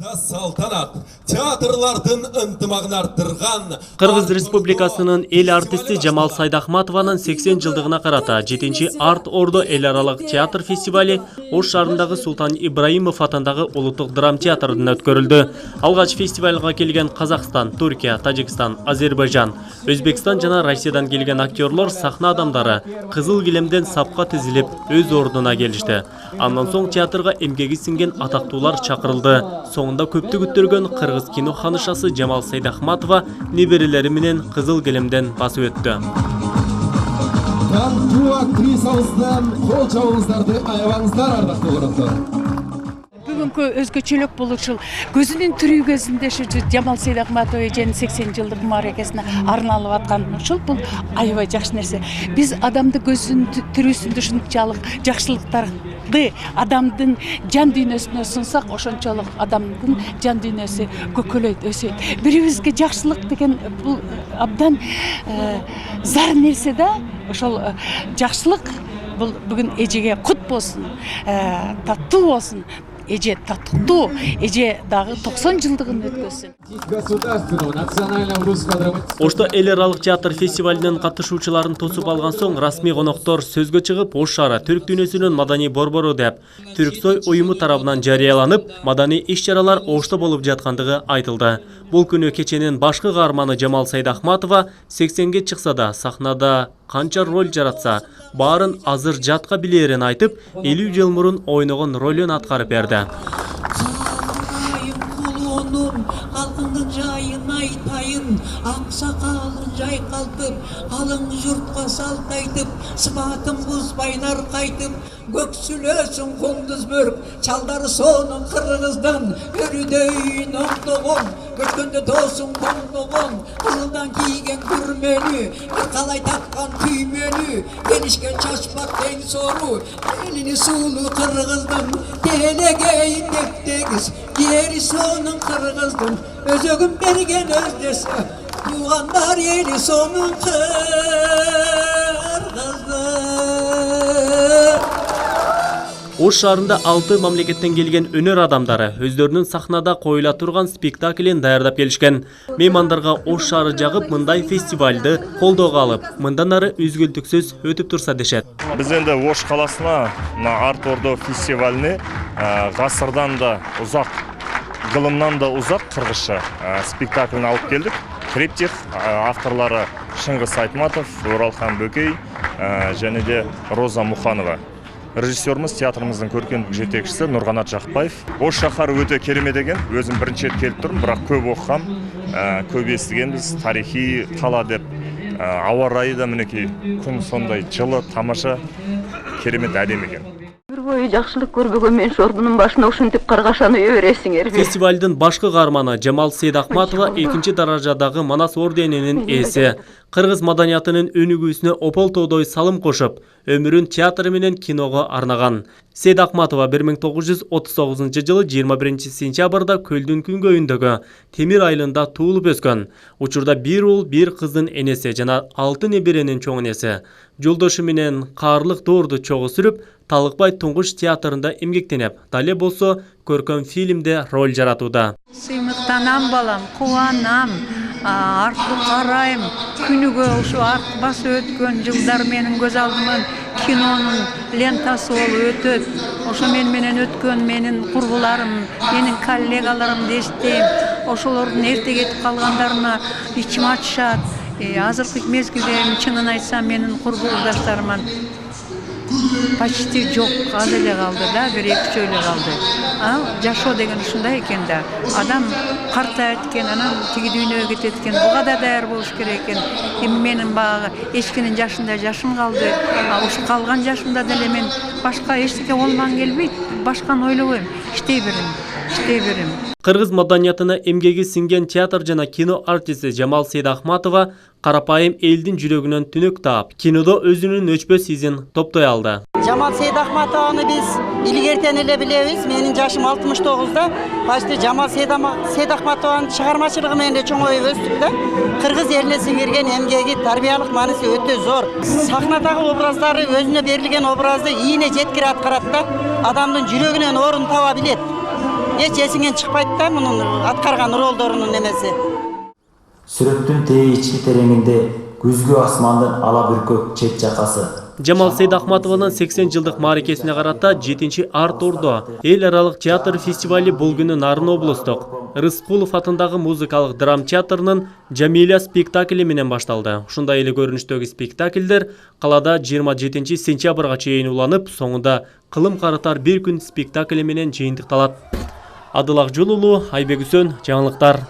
Салтанат театрлардын ынтымагын арттырган Кыргыз Республикасынын эл артисти Жамал Сайдахматованын 80 жылдыгына карата 7-чи Арт Ордо эл аралык театр фестивали Ош шаарындагы Султан Ибраимов атындагы Улуттук драма театрында өткөрүлдү. Алгач фестивалга келген Казакстан, Түркия, Тажикстан, Азербайжан, Өзбекстан жана Россиядан келген актерлор, сахна адамдары кызыл килемден сапка тизилип өз ордуна келишти. Андан соң театрга эмгеги сиңген атактуулар чакырылды. Соңында көптү күттөргөн Кыргыз кино ханышасы Жамал Сайдахматова неберелери менен кызыл килемден басып өттү. Кантуу актрисабыздан кол чабыңыздарды аябаңыздар, ардактуу көрөрмандар. Бүгүнкү өзгөчөлүк бул ушул көзүнүн тирүү кезинде Жамал Сайдахматова эженин 80 жылдык мааракесине арналып аткан ушул бул аябай жакшы нерсе. Биз адамды көзүнүн тирүүсүндө ушунчалык жакшылыктарды адамдын жан дүйнөсүнө сунсак, ошончолук адамдын жан дүйнөсү көкөлөйт, өсөйт. Бирибизге жакшылык деген бул абдан зар нерсе да. Ошол жакшылык бул бүгүн эжеге кут болсун, таттуу болсун. Эже татыктуу, эже дагы 90 жылдыгын өткөзсүн. Ошто эл аралык театр фестивалинин катышуучуларын тосуп алган соң расмий коноктор сөзгө чыгып, Ош шаары түрк дүйнөсүнүн маданий борбору деп Түрксой уюму тарабынан жарыяланып, маданий иш-чаралар Ошто болуп жаткандыгы айтылды. Бул күнү кеченин башкы каарманы Жамал Сайдахматова 80ге чыкса да сахнада канча роль жаратса, баарын азыр жатка билерин айтып, 50 жыл мурун ойногон ролун аткарып берди. Халкыңдын жайын айтайын, аксакалын жайкалтып, алың журтка салт айтып, сыпатын бузбайлар кайтып, көксүлөсүн кундуз бөрк, чалдары сонун кыргыздын, өрүдөйүн оңдогон, көткөндө досун коңдогон, кызылдан кийген күрмөнү, бир калай таккан түймөнү, келишкен чачпак тең сору, элини суулуу кыргыздын, келегейин дептегиз, жери сонун кыргыздын, өзөгүн берген өздесе, тугандар ели сонун кыргызды. Ош шаарында 6 мамлекеттен келген өнөр адамдары өздөрүнүн сахнада коюла турган спектаклин даярдап келишкен. Меймандарга Ош шаары жагып, мындай фестивалды колдоого алып, мындан ары үзгүлтүксүз өтүп турса дешет. Биз энди Ош каласына Арт Ордо фестивалине гасырдан да узак, кылымнан да узак кыргызча спектаклин алып келдик. Триптих авторлары Шыңгыз Айтматов, Оралхан Бөкей және де Роза Муханова. Режиссеріміз театрымыздың көркемдік жетекшісі Нұрғанат Жақпаев. Ош шаһары өте керемет екен. Өзім бірінші рет келіп тұрмын, бірақ көп оқығам, көп естігенбіз. Тарихи қала деп, ауа райы да мінекей күн сондай жылы, тамаша, керемет әдемі екен. Жакшылык көрбөгөн мен шордунун башына ушинтип каргашаны өбө бересиңерби. Фестивалдын башкы каарманы Жамал Сайдахматова 2-чи даражадагы Манас орденинин ээси. Кыргыз маданиятынын өнүгүүсүнө ополтоодой салым кошуп, өмүрүн театр менен киного арнаган. Сайдахматова 1939 жылы 21 сентябрда Көлдүн күнгөйүндөгү Темир айылында туулуп өскөн. Учурда 1 уул, 1 кыздын энеси жана 6 неберенин чоң энеси. Жолдошу менен каарлык доорду чогуу сүрүп, Талыкбай Туңгуш театрында эмгектенеп, дале болсо көркөм фильмде роль жаратууда. Сыймыктанам балам, кубанам, артты карайм, күнүгө ушу арт басып өткөн жылдар менин көз алдыман кинонун лентасы болуп өтөт. Ошо менен өткөн менин курбуларым, менин коллегаларымды эстейм. Ошолордун эрте кетип калгандарына ичим ачышат. Азыркы мезгилде чынын айтсам менин курбулдаштарыман почти жок, аз эле калды да, 1-2 эле калды. Жашоо деген ушундай экен да. Адам картайт экен, анан тиги дүйнөгө кетет экен, буга да даяр болуш керек экен. Эми менин багы эчкинин жашында жашым калды. Ушу калган жашымда деле мен башка эчтеке колуман келбейт, башканы ойлобойм. Иштей берем. Кыргыз маданиятына эмгеги сиңген театр жана кино артисти Жамал Сайдахматова карапайым элдин жүрөгүнөн түнөк таап, кинодо өзүнүн өчпөс изин топтой алды. Жамал Сайдахматованы биз илгертен эле билебиз. Менин жашым 69да. Почти Жамал Сайдахматованын чыгармачылыгы менен чоңоюп өстүк да. Кыргыз элине сиңирген эмгеги, тарбиялык мааниси өтө зор. Сахнадагы образдары өзүнө берилген образды ийине жеткире аткарат да. Адамдын жүрөгүнөн орун таба билет. эч эсиңен чыкпайт да мунун аткарган ролдорунун эмеси. Сүрөттүн тээ ички тереңинде күзгү асмандын ала бүркөк чет жакасы. Жамал Сейдахматованын 80 жылдык мааракесине карата 7 Арт Ордо эл аралык театр фестивали бул күнү Нарын облустук Рыскулов атындагы музыкалык драм театрынын Жамиля спектакли менен башталды. Ушундай эле көрүнүштөгү спектакльдер калада 27 сентябрга чейин уланып, соңунда кылым карытар бир күн спектакли менен жыйынтыкталат. Адыл Акжол уулу, Айбек Үсөн, жаңылыктар.